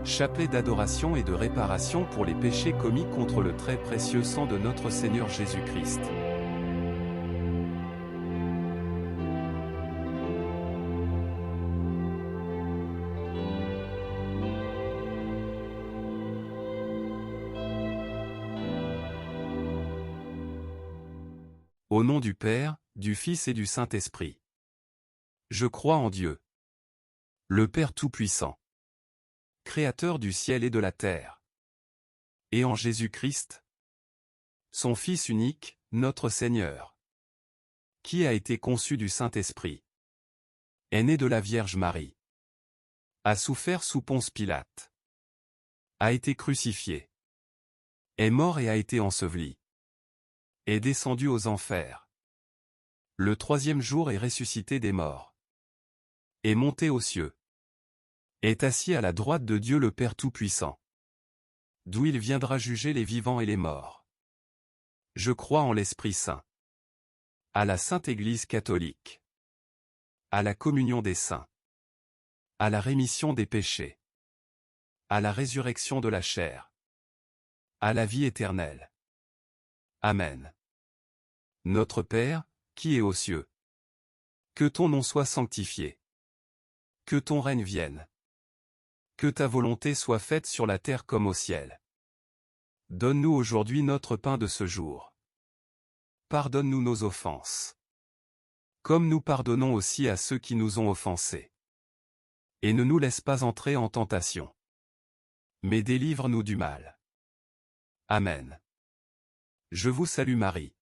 Chapelet d'adoration et de réparation pour les péchés commis contre le très précieux sang de notre Seigneur Jésus-Christ. Au nom du Père, du Fils et du Saint-Esprit. Je crois en Dieu, le Père Tout-Puissant, Créateur du ciel et de la terre, et en Jésus-Christ, son Fils unique, notre Seigneur, qui a été conçu du Saint-Esprit, est né de la Vierge Marie, a souffert sous Ponce Pilate, a été crucifié, est mort et a été enseveli, est descendu aux enfers. Le troisième jour est ressuscité des morts, est monté aux cieux, est assis à la droite de Dieu le Père Tout-Puissant, d'où il viendra juger les vivants et les morts. Je crois en l'Esprit Saint, à la Sainte Église catholique, à la communion des saints, à la rémission des péchés, à la résurrection de la chair, à la vie éternelle. Amen. Notre Père, qui es aux cieux, que ton nom soit sanctifié, que ton règne vienne, que ta volonté soit faite sur la terre comme au ciel. Donne-nous aujourd'hui notre pain de ce jour. Pardonne-nous nos offenses, comme nous pardonnons aussi à ceux qui nous ont offensés. Et ne nous laisse pas entrer en tentation, mais délivre-nous du mal. Amen. Je vous salue Marie,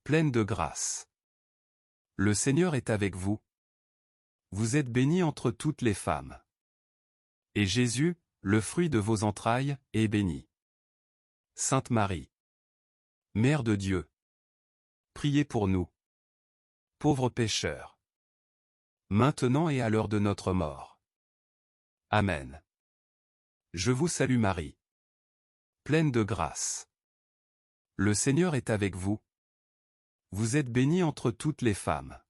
pleine de grâce. Le Seigneur est avec vous. Vous êtes bénie entre toutes les femmes. Et Jésus, le fruit de vos entrailles, est béni. Sainte Marie, Mère de Dieu, priez pour nous, pauvres pécheurs, maintenant et à l'heure de notre mort. Amen. Je vous salue Marie, pleine de grâce. Le Seigneur est avec vous. Vous êtes bénie entre toutes les femmes.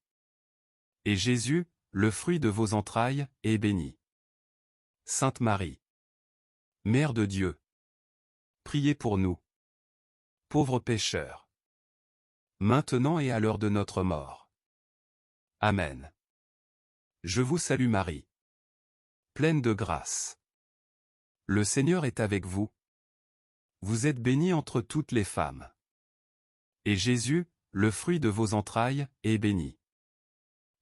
Et Jésus, le fruit de vos entrailles, est béni. Sainte Marie, Mère de Dieu, priez pour nous, pauvres pécheurs, maintenant et à l'heure de notre mort. Amen. Je vous salue Marie, pleine de grâce. Le Seigneur est avec vous. Vous êtes bénie entre toutes les femmes. Et Jésus, le fruit de vos entrailles, est béni.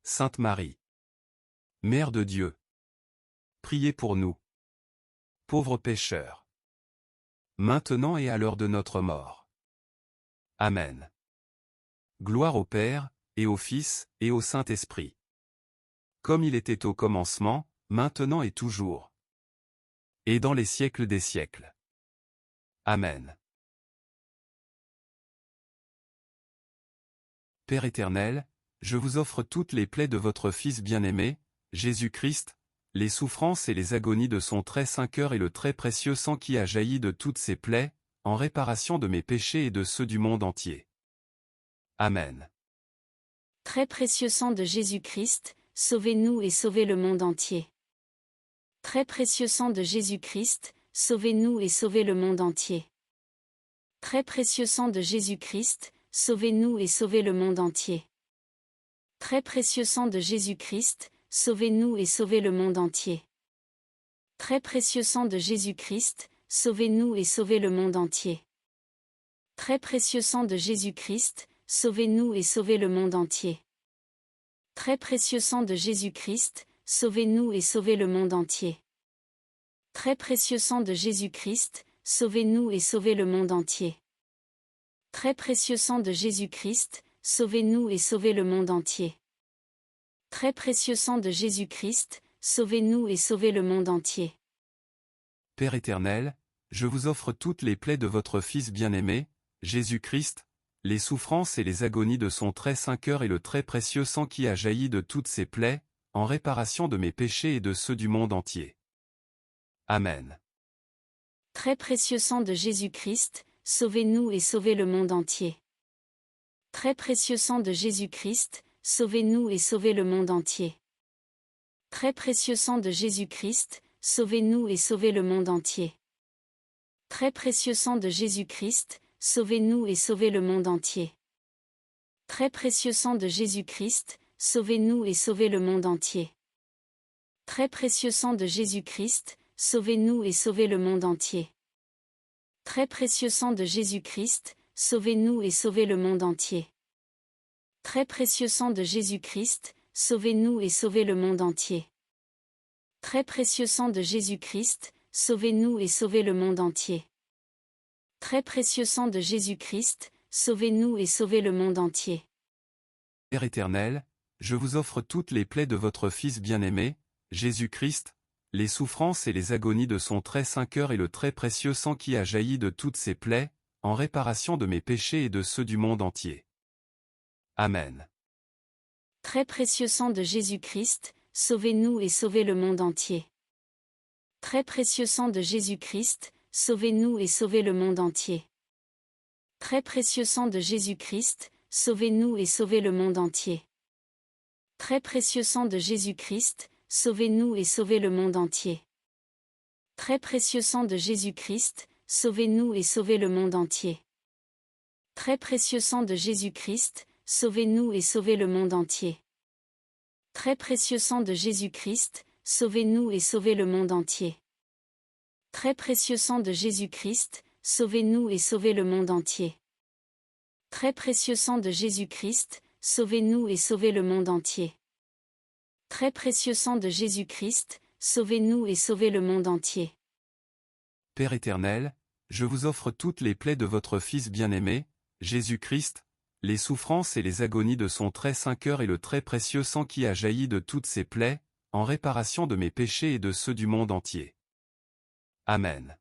Sainte Marie, Mère de Dieu, priez pour nous, pauvres pécheurs, maintenant et à l'heure de notre mort. Amen. Gloire au Père, et au Fils, et au Saint-Esprit. Comme il était au commencement, maintenant et toujours. Et dans les siècles des siècles. Amen. Père éternel, je vous offre toutes les plaies de votre Fils bien-aimé, Jésus-Christ, les souffrances et les agonies de son très saint cœur et le très précieux sang qui a jailli de toutes ces plaies, en réparation de mes péchés et de ceux du monde entier. Amen. Très précieux sang de Jésus-Christ, sauvez-nous et sauvez le monde entier. Très précieux sang de Jésus-Christ, sauvez-nous et sauvez le monde entier. Très précieux sang de Jésus-Christ, sauvez-nous et sauvez le monde entier. Très précieux sang de Jésus-Christ, sauvez-nous et sauvez le monde entier. Très précieux sang de Jésus-Christ, sauvez-nous et sauvez le monde entier. Très précieux sang de Jésus-Christ, sauvez-nous et sauvez le monde entier. Très précieux sang de Jésus-Christ, sauvez-nous et sauvez le monde entier. Très précieux sang de Jésus-Christ, sauvez-nous et sauvez le monde entier. Très précieux sang de Jésus-Christ, sauvez-nous et sauvez le monde entier. Très précieux sang de Jésus-Christ, sauvez-nous et sauvez le monde entier. Père éternel, je vous offre toutes les plaies de votre Fils bien-aimé, Jésus-Christ, les souffrances et les agonies de son très saint cœur et le très précieux sang qui a jailli de toutes ces plaies, en réparation de mes péchés et de ceux du monde entier. Amen. Très précieux sang de Jésus-Christ, sauvez-nous et sauvez le monde entier. Très précieux sang de Jésus-Christ, sauvez-nous et sauvez le monde entier. Très précieux sang de Jésus-Christ, sauvez-nous et sauvez le monde entier. Très précieux sang de Jésus-Christ, sauvez-nous et sauvez le monde entier. Très précieux sang de Jésus-Christ, sauvez-nous et sauvez le monde entier. Très précieux sang de Jésus-Christ, sauvez-nous et sauvez le monde entier. Très précieux sang de Jésus-Christ, sauvez-nous et sauvez le monde entier. Très précieux sang de Jésus-Christ, sauvez-nous et sauvez le monde entier. Très précieux sang de Jésus-Christ, sauvez-nous et sauvez le monde entier. Très précieux sang de Jésus-Christ, sauvez-nous et sauvez le monde entier. Père éternel, je vous offre toutes les plaies de votre Fils bien-aimé, Jésus-Christ, les souffrances et les agonies de son très saint cœur et le très précieux sang qui a jailli de toutes ces plaies, en réparation de mes péchés et de ceux du monde entier. Amen. Très précieux sang de Jésus-Christ, sauvez-nous et sauvez le monde entier. Très précieux sang de Jésus-Christ, sauvez-nous et sauvez le monde entier. Très précieux sang de Jésus-Christ, sauvez-nous et sauvez le monde entier. Très précieux sang de Jésus-Christ, sauvez-nous et sauvez le monde entier. Très précieux sang de Jésus-Christ, sauvez-nous et sauvez le monde entier. Très précieux sang de Jésus-Christ, sauvez-nous et sauvez le monde entier. Très précieux sang de Jésus-Christ, sauvez-nous et sauvez le monde entier. Très précieux sang de Jésus-Christ, sauvez-nous et sauvez le monde entier. Très précieux sang de Jésus-Christ, sauvez-nous et sauvez le monde entier. Très précieux sang de Jésus-Christ, sauvez-nous et sauvez le monde entier. Père éternel, je vous offre toutes les plaies de votre Fils bien-aimé, Jésus-Christ, les souffrances et les agonies de son très saint cœur et le très précieux sang qui a jailli de toutes ces plaies, en réparation de mes péchés et de ceux du monde entier. Amen.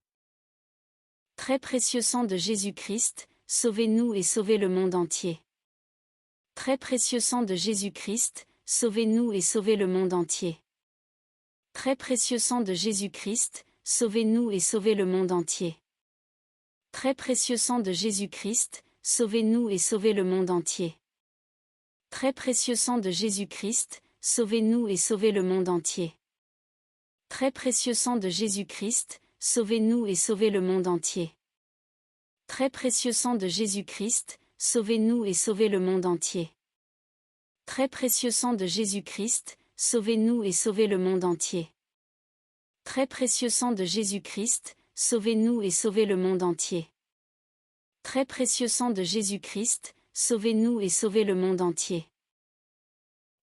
Très précieux sang de Jésus-Christ, sauvez-nous et sauvez le monde entier. Très précieux sang de Jésus-Christ, sauvez-nous et sauvez le monde entier. Très précieux sang de Jésus-Christ, sauvez-nous et sauvez le monde entier. Très précieux sang de Jésus-Christ, sauvez-nous et sauvez le monde entier. Très précieux sang de Jésus-Christ, sauvez-nous et sauvez le monde entier. Très précieux sang de Jésus-Christ, sauvez-nous et sauvez le monde entier. Très précieux sang de Jésus-Christ, sauvez-nous et sauvez le monde entier. Très précieux sang de Jésus-Christ, sauvez-nous et sauvez le monde entier. Très précieux sang de Jésus-Christ, sauvez-nous et sauvez le monde entier. Très précieux sang de Jésus-Christ, sauvez-nous et sauvez le monde entier.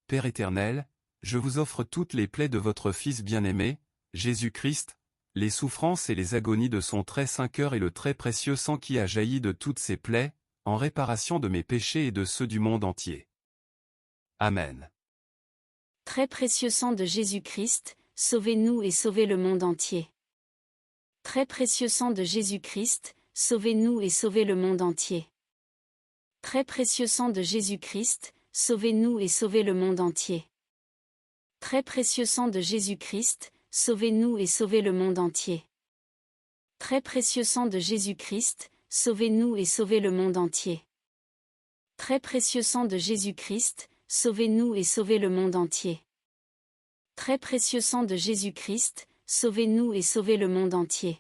Père éternel, je vous offre toutes les plaies de votre Fils bien-aimé, Jésus-Christ, les souffrances et les agonies de son très saint cœur et le très précieux sang qui a jailli de toutes ces plaies, en réparation de mes péchés et de ceux du monde entier. Amen. Très précieux sang de Jésus-Christ, sauvez-nous et sauvez le monde entier. Très précieux sang de Jésus-Christ, sauvez-nous et sauvez le monde entier. Très précieux sang de Jésus-Christ, sauvez-nous et sauvez le monde entier. Très précieux sang de Jésus-Christ, sauvez-nous et sauvez le monde entier. Très précieux sang de Jésus-Christ, sauvez-nous et sauvez le monde entier. Très précieux sang de Jésus-Christ, sauvez-nous et sauvez le monde entier. Très précieux sang de Jésus-Christ, sauvez-nous et sauvez le monde entier.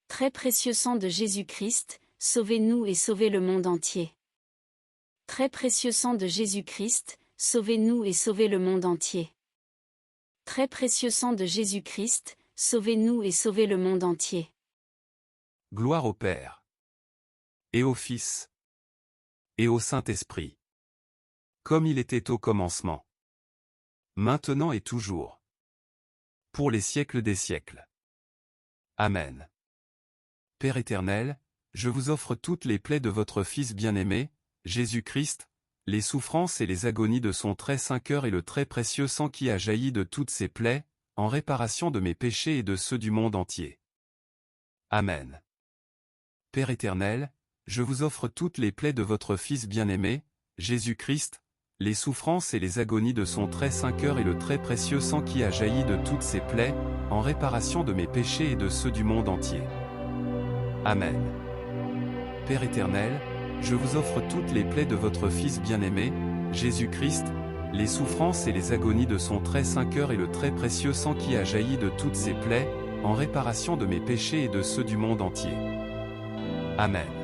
Très précieux sang de Jésus-Christ, sauvez-nous et sauvez le monde entier. Très précieux sang de Jésus-Christ, sauvez-nous et sauvez le monde entier. Très précieux sang de Jésus-Christ, sauvez-nous et sauvez le monde entier. Gloire au Père, et au Fils, et au Saint-Esprit, comme il était au commencement, maintenant et toujours, pour les siècles des siècles. Amen. Père éternel, je vous offre toutes les plaies de votre Fils bien-aimé, Jésus-Christ, les souffrances et les agonies de son très saint cœur et le très précieux sang qui a jailli de toutes ces plaies, en réparation de mes péchés et de ceux du monde entier. Amen. Père éternel, je vous offre toutes les plaies de votre Fils bien-aimé, Jésus-Christ, les souffrances et les agonies de son très saint cœur et le très précieux sang qui a jailli de toutes ces plaies, en réparation de mes péchés et de ceux du monde entier. Amen. Père éternel, je vous offre toutes les plaies de votre Fils bien-aimé, Jésus-Christ, les souffrances et les agonies de son très saint cœur et le très précieux sang qui a jailli de toutes ses plaies, en réparation de mes péchés et de ceux du monde entier. Amen.